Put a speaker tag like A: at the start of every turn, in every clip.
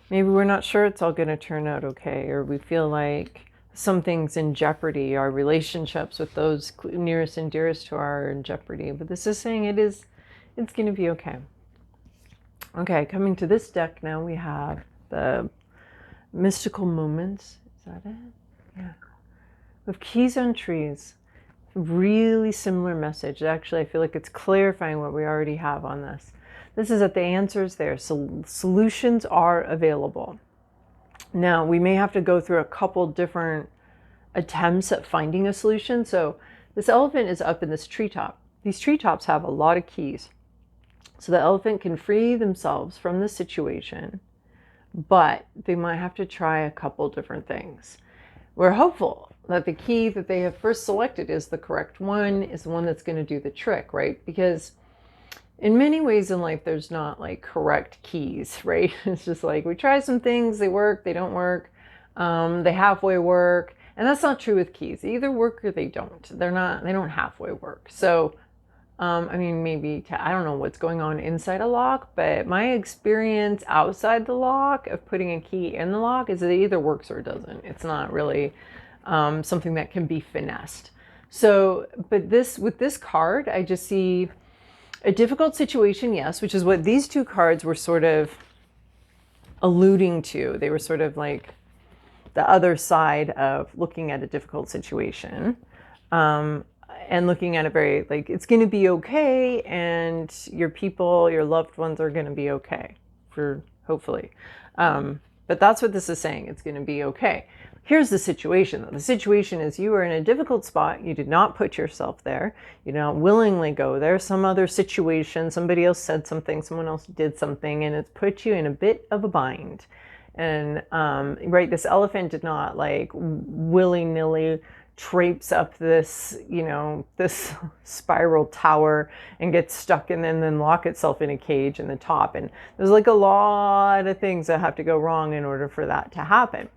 A: Maybe we're not sure it's all going to turn out okay, or we feel like something's in jeopardy. Our relationships with those nearest and dearest to our are in jeopardy. But this is saying it's going to be okay. Okay, coming to this deck now, we have the mystical moments. Is that it? Yeah. With keys on trees. Really similar message. Actually, I feel like it's clarifying what we already have on this. This is that the answer is there. So solutions are available. Now, we may have to go through a couple different attempts at finding a solution. So this elephant is up in this treetop. These treetops have a lot of keys. So the elephant can free themselves from the situation, but they might have to try a couple different things. We're hopeful that the key that they have first selected is the correct one, is the one that's going to do the trick, right? Because in many ways in life, there's not like correct keys, right? It's just like we try some things, they work, they don't work, they halfway work. And that's not true with keys. They either work or they don't. They don't halfway work. So, I mean, maybe, I don't know what's going on inside a lock, but my experience outside the lock of putting a key in the lock is that it either works or it doesn't. It's not really something that can be finessed. So, but with this card, I just see a difficult situation, yes, which is what these two cards were sort of alluding to. They were sort of like the other side of looking at a difficult situation, and looking at it very like it's going to be okay, and your people, your loved ones are going to be okay, for hopefully. But that's what this is saying. It's going to be okay. Here's the situation, though. The situation is you are in a difficult spot. You did not put yourself there. You did not willingly go there. Some other situation, somebody else said something, someone else did something, and it's put you in a bit of a bind. And right, this elephant did not like willy-nilly traipse up this, this spiral tower and get stuck and then lock itself in a cage in the top. And there's like a lot of things that have to go wrong in order for that to happen.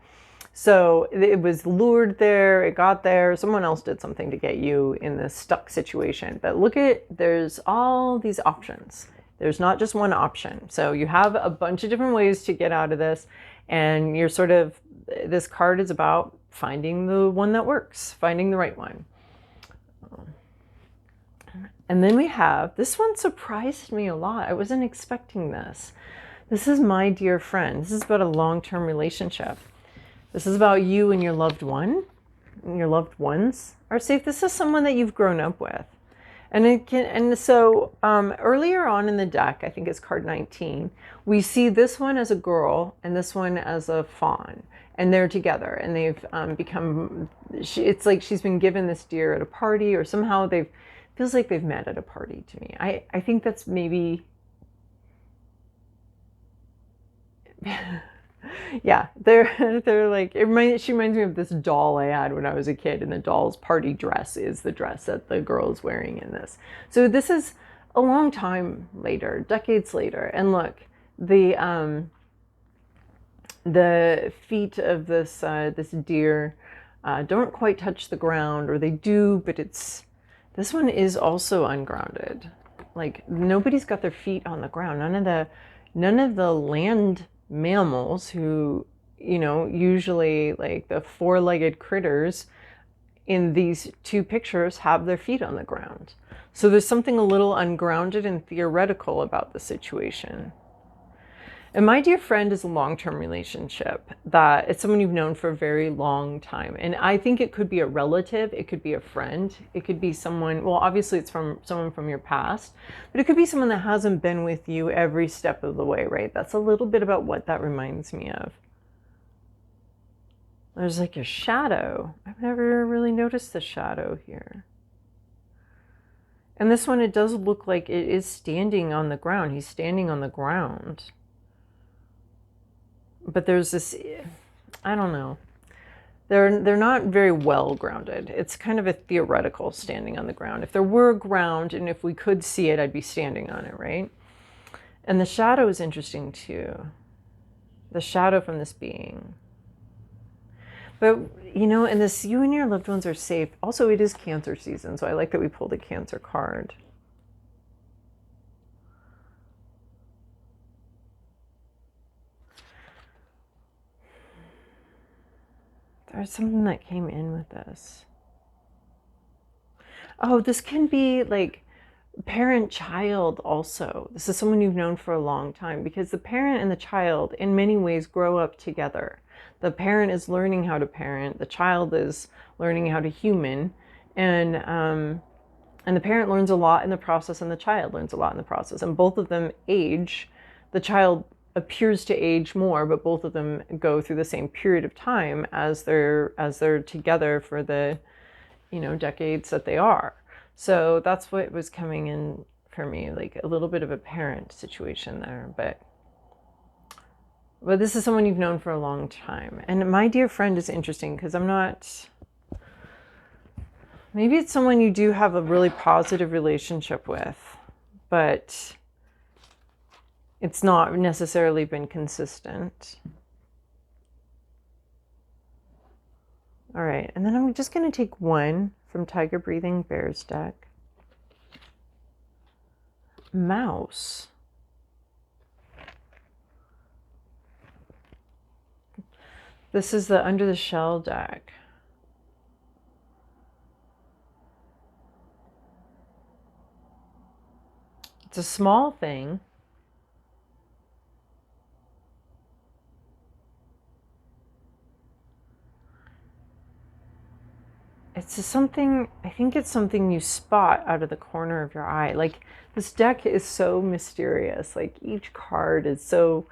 A: So it was lured there, it got there, someone else did something to get you in this stuck situation. But there's all these options. There's not just one option. So you have a bunch of different ways to get out of this. And this card is about finding the one that works, finding the right one. And then we have, this one surprised me a lot. I wasn't expecting this. This is my dear friend. This is about a long-term relationship. This is about you and your loved one, and your loved ones are safe. This is someone that you've grown up with. So earlier on in the deck, I think it's card 19, we see this one as a girl and this one as a fawn, and they're together, and they've become, it's like she's been given this deer at a party, or somehow feels like they've met at a party to me. I think that's maybe, yeah, they're like, she reminds me of this doll I had when I was a kid, and the doll's party dress is the dress that the girl is wearing in this. So this is a long time later, decades later, and look, the feet of this deer don't quite touch the ground, or they do, but this one is also ungrounded. Like, nobody's got their feet on the ground. None of the land mammals who, usually like the four-legged critters in these two pictures have their feet on the ground. So there's something a little ungrounded and theoretical about the situation. And my dear friend is a long-term relationship that it's someone you've known for a very long time. And I think it could be a relative, it could be a friend, it could be someone, well, obviously it's someone from your past, but it could be someone that hasn't been with you every step of the way, right? That's a little bit about what that reminds me of. There's like a shadow. I've never really noticed the shadow here. And this one, it does look like it is standing on the ground. He's standing on the ground. But there's this, I don't know. They're not very well grounded. It's kind of a theoretical standing on the ground. If there were ground and if we could see it, I'd be standing on it, right? And the shadow is interesting too. The shadow from this being. But, and this, you and your loved ones are safe. Also, it is Cancer season, so I like that we pulled a Cancer card. There's something that came in with this. Oh, this can be like parent-child also. This is someone you've known for a long time, because the parent and the child in many ways grow up together. The parent is learning how to parent, the child is learning how to human, and the parent learns a lot in the process and the child learns a lot in the process, and both of them age. The child appears to age more, but both of them go through the same period of time as they're together for the decades that they are. So that's what was coming in for me, like a little bit of a parent situation there. But this is someone you've known for a long time. And my dear friend is interesting because maybe it's someone you do have a really positive relationship with, but it's not necessarily been consistent. All right, and then I'm just going to take one from Tiger Breathing Bears deck. Mouse. This is the Under the Shell deck. It's a small thing. It's something, I think it's something you spot out of the corner of your eye. Like, this deck is so mysterious. Like, each card is so,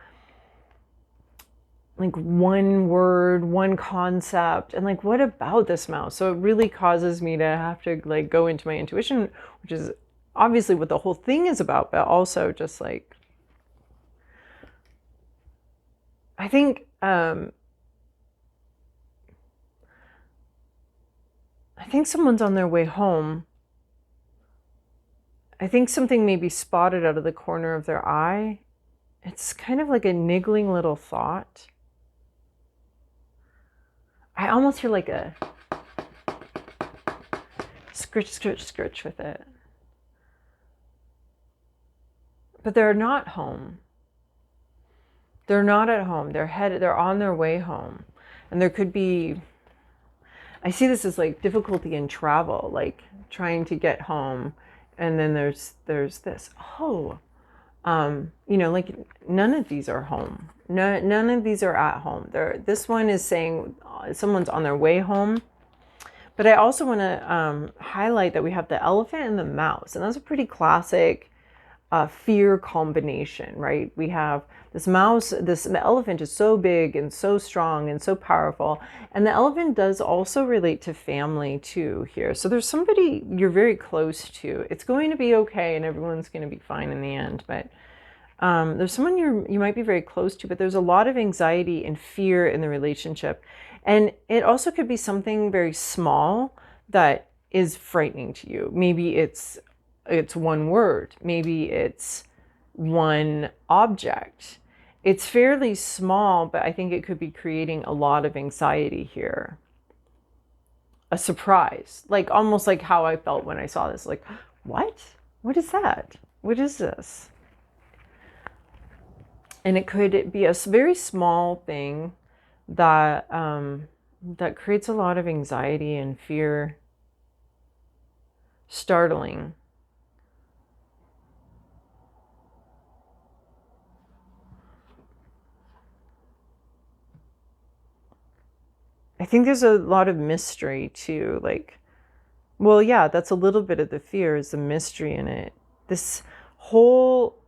A: like, one word, one concept. And, like, what about this mouse? So it really causes me to have to, like, go into my intuition, which is obviously what the whole thing is about, but also just, like, I think, someone's on their way home. I think something may be spotted out of the corner of their eye. It's kind of like a niggling little thought. I almost hear like a scritch, scritch, scritch with it. But they're not home. They're not at home. They're on their way home. And there could be, I see this as like difficulty in travel, like trying to get home. And then there's this, like none of these are home. None of these are at home. This one is saying someone's on their way home. But I also want to highlight that we have the elephant and the mouse. And that's a pretty classic fear combination, right? We have this mouse, the elephant is so big and so strong and so powerful. And the elephant does also relate to family too here. So there's somebody you're very close to. It's going to be okay and everyone's going to be fine in the end. But there's someone you might be very close to, but there's a lot of anxiety and fear in the relationship. And it also could be something very small that is frightening to you. Maybe it's one word. Maybe it's one object. It's fairly small, but I think it could be creating a lot of anxiety here. A surprise, like almost like how I felt when I saw this. Like, what? What is that? What is this? And it could be a very small thing that that creates a lot of anxiety and fear. Startling. I think there's a lot of mystery too. Like, well, yeah, that's a little bit of the fear, is the mystery in it. This whole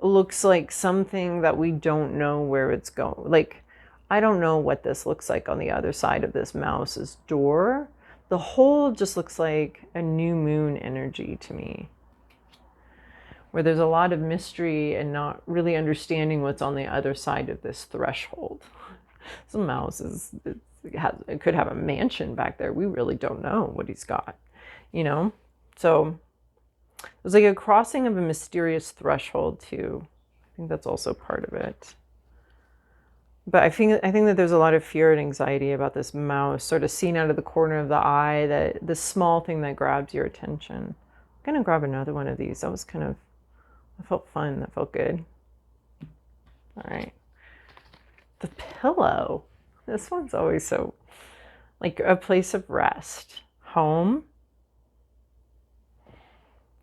A: looks like something that we don't know where it's going. Like, I don't know what this looks like on the other side of this mouse's door. The whole just looks like a new moon energy to me, where there's a lot of mystery and not really understanding what's on the other side of this threshold. Some mouse it could have a mansion back there. We really don't know what he's got, So there's like a crossing of a mysterious threshold too. I think that's also part of it. But I think that there's a lot of fear and anxiety about this mouse sort of seen out of the corner of the eye, that the small thing that grabs your attention. I'm going to grab another one of these. That felt fun. That felt good. All right. The pillow. This one's always so like a place of rest, home,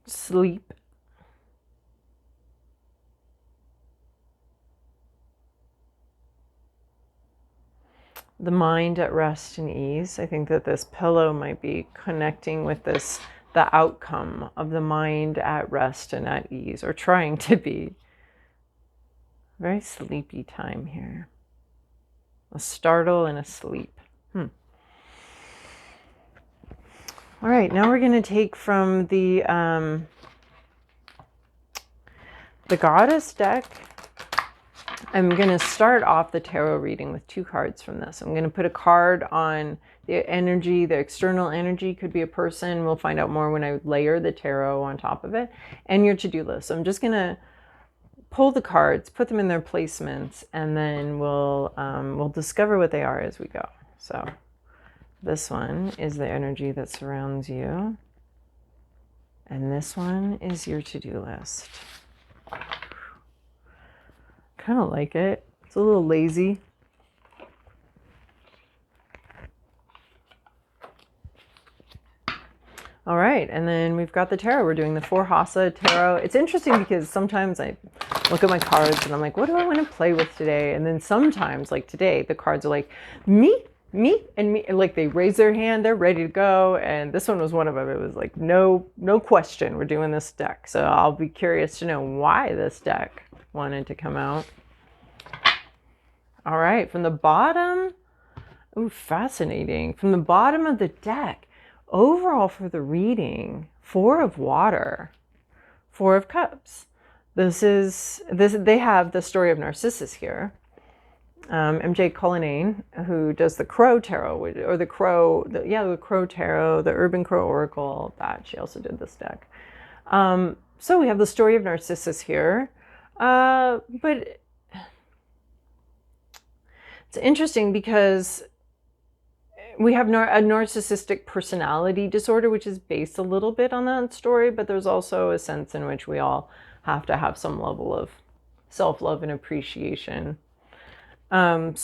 A: sleep, the mind at rest and ease. I think that this pillow might be connecting with this, the outcome of the mind at rest and at ease, or trying to be. Very sleepy time here. A startle and a sleep. All right, now we're going to take from the Goddess deck. I'm going to start off the tarot reading with 2 cards from this. I'm going to put a card on the energy, the external energy, could be a person. We'll find out more when I layer the tarot on top of it, and your to-do list. So I'm just going to pull the cards, put them in their placements, and then we'll discover what they are as we go. So this one is the energy that surrounds you, and this one is your to-do list. Kind of like it. It's a little lazy. All right, and then we've got the tarot. We're doing the 4 Hasa tarot. It's interesting because sometimes I look at my cards and I'm like, what do I want to play with today? And then sometimes, like today, the cards are like, me, and me. And like they raise their hand, they're ready to go. And this one was one of them. It was like, no question, we're doing this deck. So I'll be curious to know why this deck wanted to come out. All right, from the bottom, ooh, fascinating. From the bottom of the deck, overall for the reading, 4 of water, 4 of cups. They have the story of Narcissus here. MJ Cullinane, who does the Crow Tarot, or the Crow Tarot, the Urban Crow Oracle, that she also did this deck. So we have the story of Narcissus here. But it's interesting because we have a narcissistic personality disorder, which is based a little bit on that story, but there's also a sense in which we all have to have some level of self-love and appreciation. But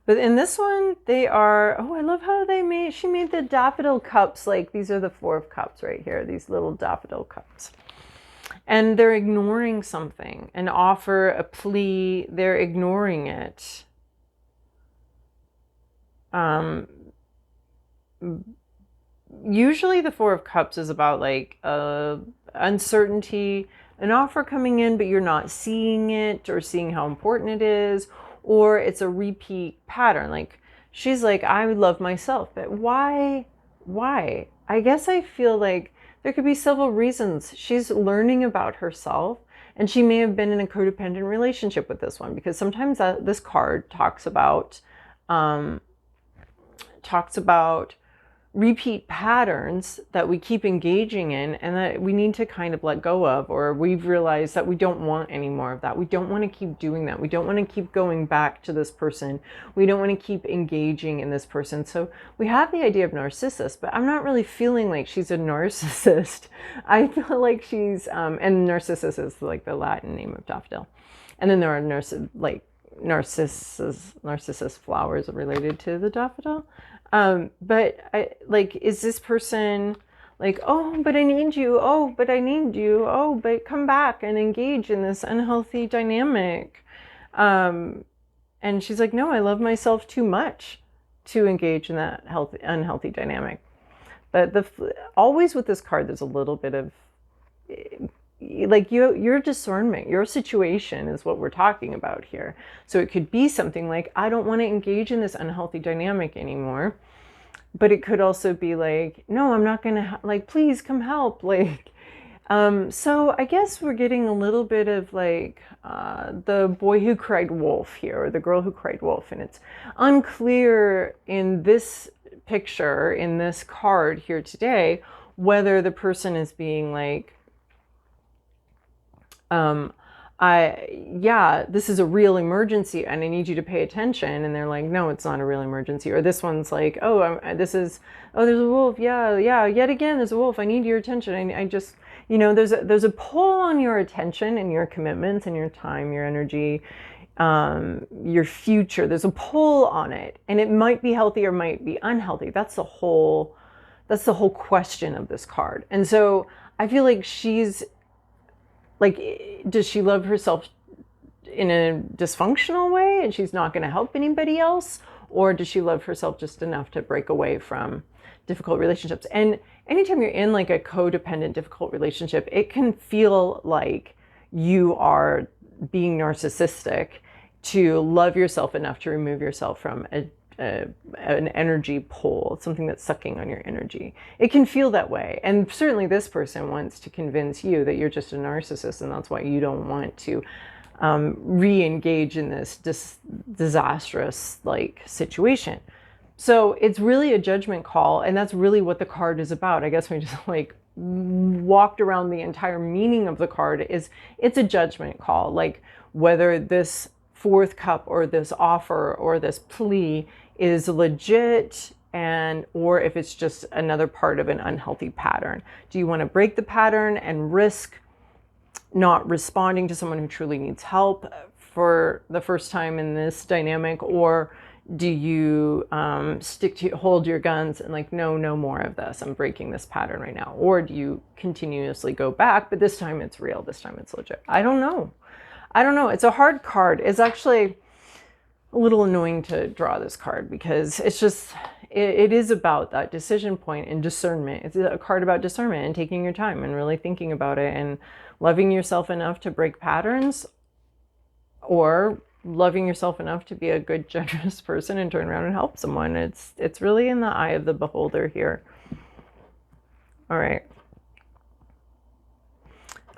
A: in this one, they are, I love how she made the daffodil cups, like these are the 4 of cups right here, these little daffodil cups. And they're ignoring something, an offer, a plea, they're ignoring it. Usually the 4 of cups is about like uncertainty, an offer coming in, but you're not seeing it or seeing how important it is, or it's a repeat pattern. Like she's like, I would love myself, but why? I guess I feel like there could be several reasons. She's learning about herself, and she may have been in a codependent relationship with this one, because sometimes this card talks about repeat patterns that we keep engaging in and that we need to kind of let go of, or we've realized that we don't want any more of that. We don't want to keep doing that. We don't want to keep going back to this person. We don't want to keep engaging in this person. So we have the idea of Narcissus, but I'm not really feeling like she's a narcissist. I feel like she's, and Narcissus is like the Latin name of daffodil. And then there are narcissus flowers related to the daffodil. But is this person like, oh, but I need you. Oh, but I need you. Oh, but come back and engage in this unhealthy dynamic. And she's like, no, I love myself too much to engage in that unhealthy dynamic. But always with this card, there's a little bit of like your discernment, your situation is what we're talking about here. So it could be something like, I don't want to engage in this unhealthy dynamic anymore. But it could also be like, no, I'm not going to, like, please come help. Like, so I guess we're getting a little bit of like the boy who cried wolf here, or the girl who cried wolf. And it's unclear in this picture, in this card here today, whether the person is being like, this is a real emergency and I need you to pay attention. And they're like, no, it's not a real emergency. Or this one's like, there's a wolf. Yeah. Yet again, there's a wolf. I need your attention. I just, there's a pull on your attention and your commitments and your time, your energy. your future. There's a pull on it, and it might be healthy or might be unhealthy. That's the whole question of this card. And so I feel like she's like, does she love herself in a dysfunctional way and she's not going to help anybody else? Or does she love herself just enough to break away from difficult relationships? And anytime you're in like a codependent, difficult relationship, it can feel like you are being narcissistic to love yourself enough to remove yourself from an energy pull, something that's sucking on your energy. It can feel that way. And certainly this person wants to convince you that you're just a narcissist, and that's why you don't want to re-engage in this disastrous like situation. So it's really a judgment call, and that's really what the card is about. I guess we just like walked around the entire meaning of the card. It's a judgment call, like whether this fourth cup or this offer or this plea is legit, and or if it's just another part of an unhealthy pattern. Do you want to break the pattern and risk not responding to someone who truly needs help for the first time in this dynamic? Or do you hold your guns and like, no more of this, I'm breaking this pattern right now? Or do you continuously go back, but this time it's real, this time it's legit? I don't know. It's a hard card. It's actually a little annoying to draw this card because it's just, it is about that decision point and discernment. It's a card about discernment and taking your time and really thinking about it and loving yourself enough to break patterns, or loving yourself enough to be a good, generous person and turn around and help someone. It's really in the eye of the beholder here. All right.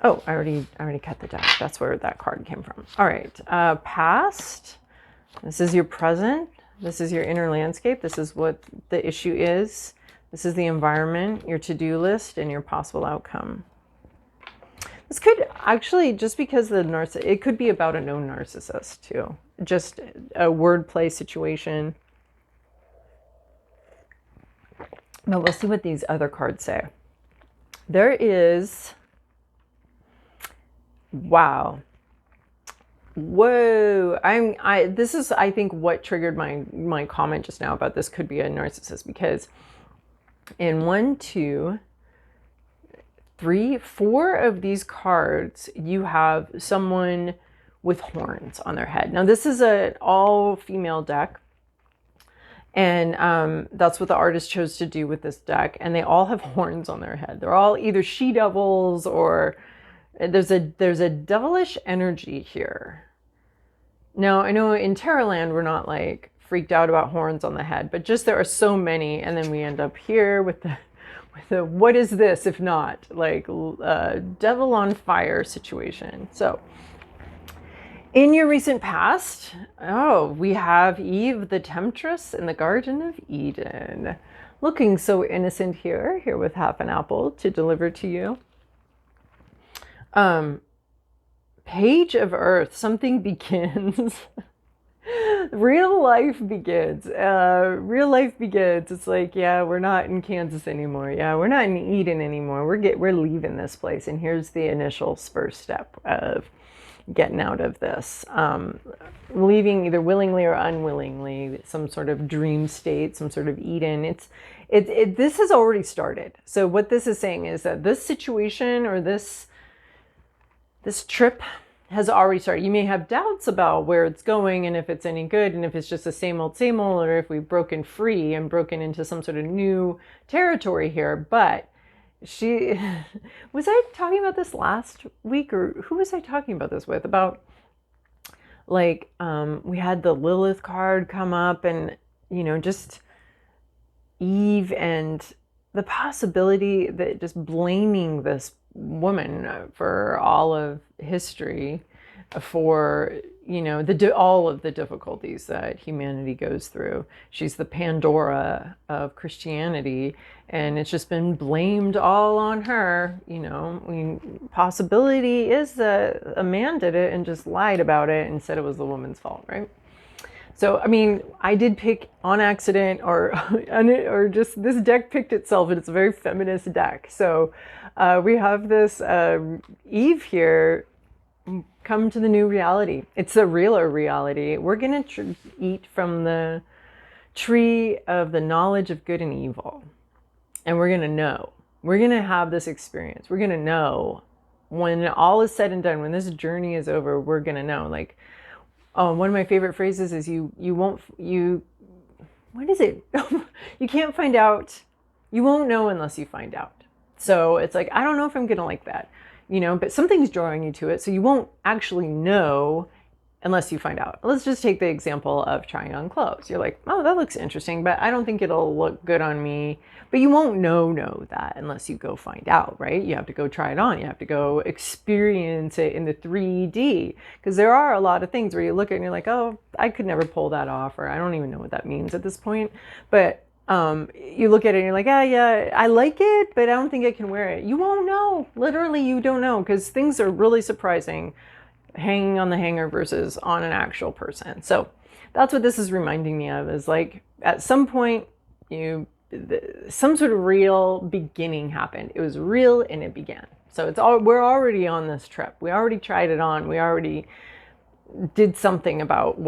A: Oh, I already cut the deck. That's where that card came from. All right. Past. This is your present. This is your inner landscape. This is what the issue is. This is the environment, your to-do list, and your possible outcome. This could actually, just because it could be about a known narcissist too. Just a wordplay situation. But we'll see what these other cards say. There is, wow. Whoa. This is, I think, what triggered my comment just now about this could be a narcissist, because in 1, 2, 3, 4 of these cards, you have someone with horns on their head. Now, this is an all-female deck, and that's what the artist chose to do with this deck, and they all have horns on their head. They're all either she-devils, or there's a devilish energy here. Now, I know in Terrorland, we're not like freaked out about horns on the head, but just there are so many, and then we end up here with the what is this if not like a devil on fire situation. So in your recent past, we have Eve the Temptress in the Garden of Eden, looking so innocent here with half an apple to deliver to you. Page of Earth, something begins. Real life begins. It's like, yeah, we're not in Kansas anymore. Yeah, we're not in Eden anymore. We're leaving this place. And here's the initial first step of getting out of this. Leaving either willingly or unwillingly, some sort of dream state, some sort of Eden. This has already started. So what this is saying is that this situation or this trip has already started. You may have doubts about where it's going and if it's any good and if it's just the same old, or if we've broken free and broken into some sort of new territory here. But was I talking about this last week, or who was I talking about this with? About like, we had the Lilith card come up, and, just Eve and the possibility that just blaming this woman for all of history, for all of the difficulties that humanity goes through. She's the Pandora of Christianity, and it's just been blamed all on her. Possibility is that a man did it and just lied about it and said it was the woman's fault, right? So, I did pick on accident, or just this deck picked itself, and it's a very feminist deck. So we have this Eve here come to the new reality. It's a realer reality. We're going to eat from the tree of the knowledge of good and evil. And we're going to know. We're going to have this experience. We're going to know when all is said and done, when this journey is over, we're going to know. Like, one of my favorite phrases is what is it? You can't find out. You won't know unless you find out. So it's like, I don't know if I'm going to like that, but something's drawing you to it. So you won't actually know unless you find out. Let's just take the example of trying on clothes. You're like, oh, that looks interesting, but I don't think it'll look good on me. But you won't know that unless you go find out, right? You have to go try it on. You have to go experience it in the 3D, because there are a lot of things where you look at it and you're like, oh, I could never pull that off, or I don't even know what that means at this point. But you look at it and you're like, yeah, I like it, but I don't think I can wear it. You won't know. Literally, you don't know, because things are really surprising hanging on the hanger versus on an actual person. So that's what this is reminding me of, is like at some point some sort of real beginning happened. It was real and it began. So we're already on this trip. We already tried it on. We already did something about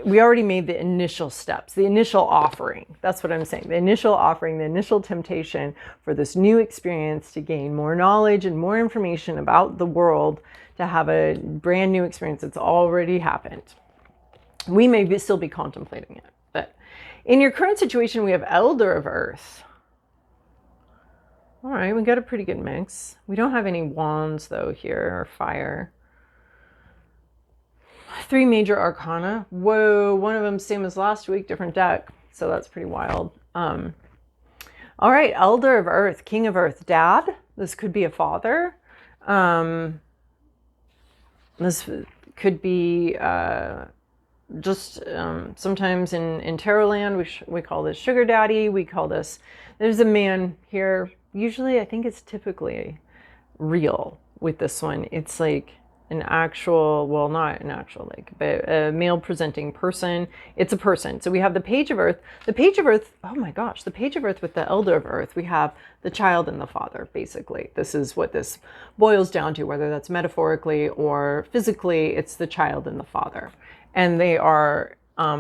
A: we already made the initial steps, the initial offering. That's what I'm saying. The initial offering, the initial temptation for this new experience to gain more knowledge and more information about the world, to have a brand new experience that's already happened. We may still be contemplating it, but in your current situation, we have Elder of Earth. All right, we got a pretty good mix. We don't have any wands though here, or fire. 3 major arcana. Whoa, one of them same as last week, different deck. So that's pretty wild. All right, Elder of Earth, King of Earth, Dad. This could be a father. This could be just sometimes in Tarot land, we call this Sugar Daddy. We call this, there's a man here. Usually I think it's typically real with this one. It's like an actual, well, not an actual, but a male presenting person. It's a person. So we have the Page of Earth. The Page of Earth, oh my gosh, the Page of Earth with the Elder of Earth. We have the child and the father, basically. This is what this boils down to, whether that's metaphorically or physically, it's the child and the father. And they are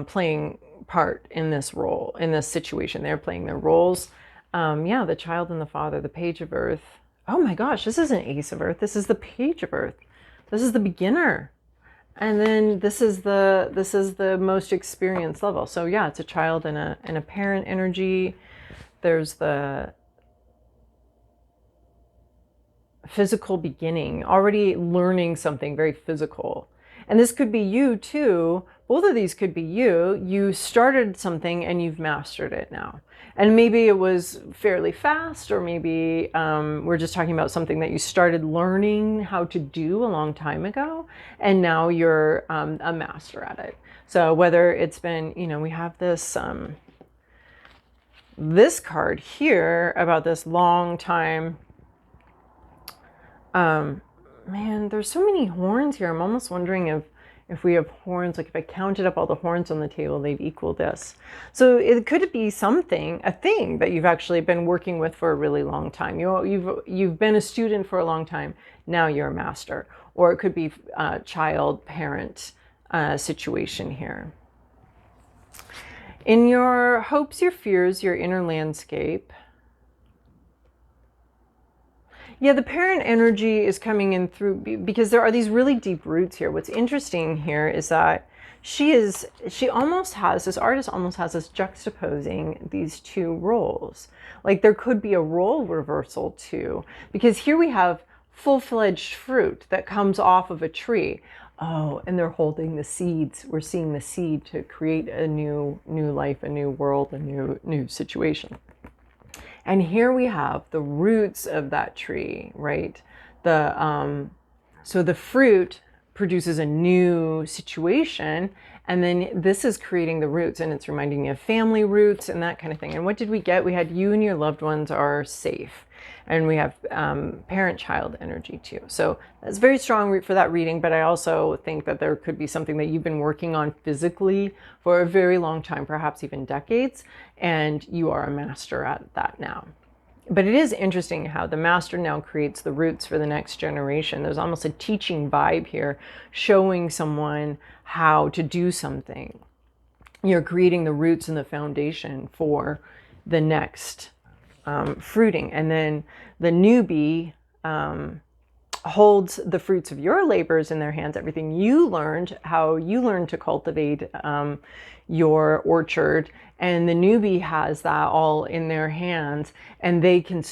A: playing part in this role, in this situation. They're playing their roles. Yeah, the child and the father, the Page of Earth. Oh my gosh, this isn't Ace of Earth. This is the Page of Earth. This is the beginner. And then this is the most experienced level. So yeah, it's a child and a parent energy. There's the physical beginning, already learning something very physical. And this could be you too. Both of these could be you. You started something and you've mastered it now. And maybe it was fairly fast, or maybe we're just talking about something that you started learning how to do a long time ago, and now you're a master at it. So whether it's been, we have this this card here about this long time. Man, there's so many horns here. I'm almost wondering if we have horns, like if I counted up all the horns on the table, they'd equal this. So it could be something, a thing that you've actually been working with for a really long time. You've been a student for a long time. Now you're a master. Or it could be a child-parent situation here. In your hopes, your fears, your inner landscape. Yeah, the parent energy is coming in through, because there are these really deep roots here. What's interesting here is that this artist almost has us juxtaposing these two roles. Like there could be a role reversal too, because here we have full-fledged fruit that comes off of a tree. Oh, and they're holding the seeds. We're seeing the seed to create a new life, a new world, a new situation. And here we have the roots of that tree, right? So the fruit produces a new situation, and then this is creating the roots, and it's reminding me of family roots and that kind of thing. And what did we get? We had you and your loved ones are safe. And we have parent-child energy too. So that's very strong for that reading, but I also think that there could be something that you've been working on physically for a very long time, perhaps even decades, and you are a master at that now. But it is interesting how the master now creates the roots for the next generation. There's almost a teaching vibe here, showing someone how to do something. You're creating the roots and the foundation for the next fruiting. And then the newbie holds the fruits of your labors in their hands, everything you learned, how you learned to cultivate your orchard, and the newbie has that all in their hands, and they can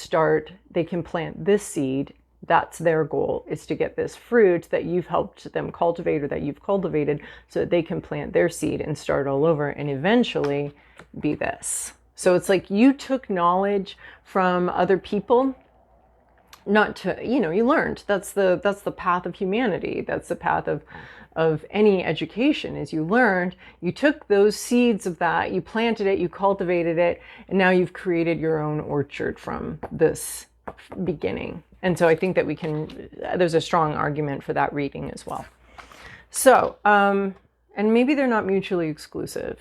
A: plant this seed. That's their goal, is to get this fruit that you've helped them cultivate or that you've cultivated, so that they can plant their seed and start all over and eventually be this. So it's like you took knowledge from other people, not to, you learned. That's the path of humanity. That's the path of any education, is you learned, you took those seeds of that, you planted it, you cultivated it, and now you've created your own orchard from this beginning. And so I think that there's a strong argument for that reading as well. So, and maybe they're not mutually exclusive.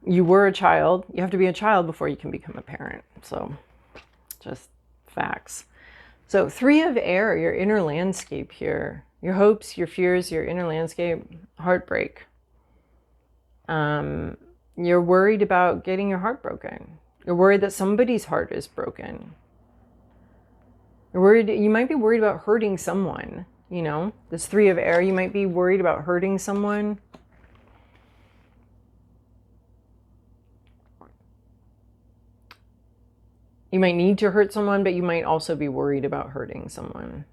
A: You were a child. You have to be a child before you can become a parent. So just facts. So 3 of air, your inner landscape here. Your hopes, your fears, your inner landscape, heartbreak. You're worried about getting your heart broken. You're worried that somebody's heart is broken. You're worried, you might be worried about hurting someone, This 3 of air, you might be worried about hurting someone. You might need to hurt someone, but you might also be worried about hurting someone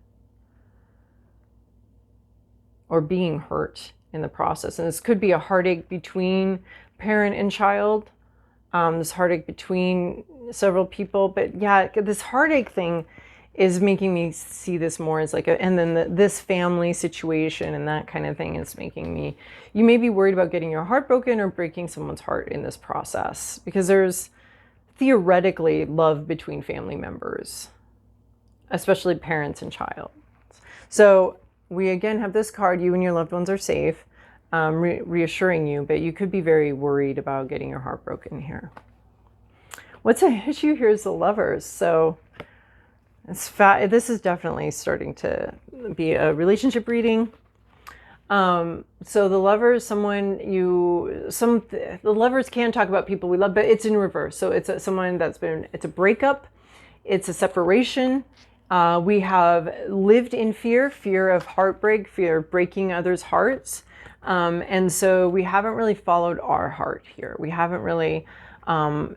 A: or being hurt in the process. And this could be a heartache between parent and child, this heartache between several people. But yeah, this heartache thing is making me see this more as like and then this family situation and that kind of thing is making me, you may be worried about getting your heart broken or breaking someone's heart in this process, because there's theoretically love between family members, especially parents and child. So we again have this card, you and your loved ones are safe, reassuring you, but you could be very worried about getting your heart broken here. What's an issue here is the Lovers. So this is definitely starting to be a relationship reading. So the Lovers, the Lovers can talk about people we love, but it's in reverse. So it's someone it's a breakup, it's a separation. We have lived in fear of heartbreak, fear of breaking others' hearts. And so we haven't really followed our heart here. We haven't really gone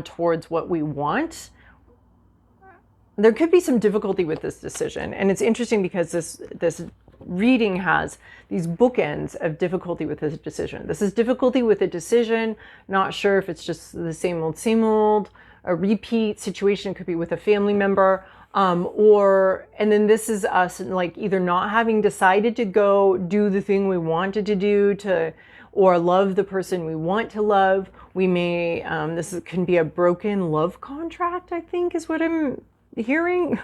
A: towards what we want. There could be some difficulty with this decision. And it's interesting because this reading has these bookends of difficulty with this decision. This is difficulty with a decision, not sure if it's just the same old, a repeat situation. It could be with a family member, and then this is us like either not having decided to go do the thing we wanted to do or love the person we want to love. We may, can be a broken love contract, I think is what I'm hearing,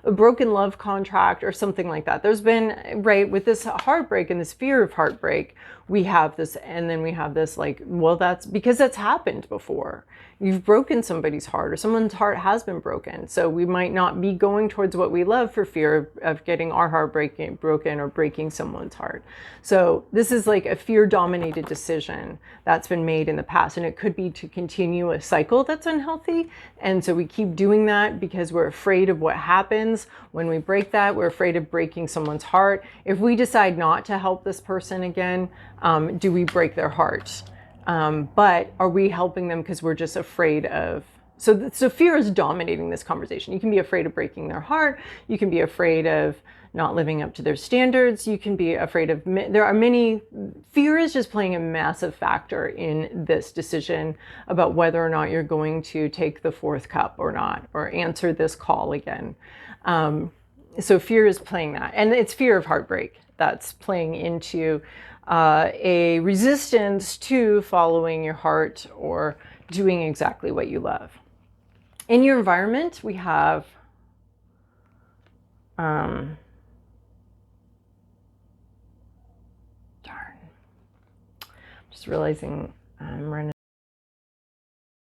A: a broken love contract or something like that. There's been, right, with this heartbreak and this fear of heartbreak, we have this, and then we have this like, well, that's because that's happened before. You've broken somebody's heart, or someone's heart has been broken. So we might not be going towards what we love for fear of getting our heart broken or breaking someone's heart. So this is like a fear-dominated decision that's been made in the past, and it could be to continue a cycle that's unhealthy. And so we keep doing that because we're afraid of what happens when we break that. We're afraid of breaking someone's heart. If we decide not to help this person again, do we break their heart? But are we helping them because we're just afraid of... So fear is dominating this conversation. You can be afraid of breaking their heart. You can be afraid of not living up to their standards. You can be afraid of... There are many... Fear is just playing a massive factor in this decision about whether or not you're going to take the 4th cup or not, or answer this call again. So fear is playing that. And it's fear of heartbreak that's playing into... a resistance to following your heart or doing exactly what you love. In your environment, we have darn. Just realizing I'm running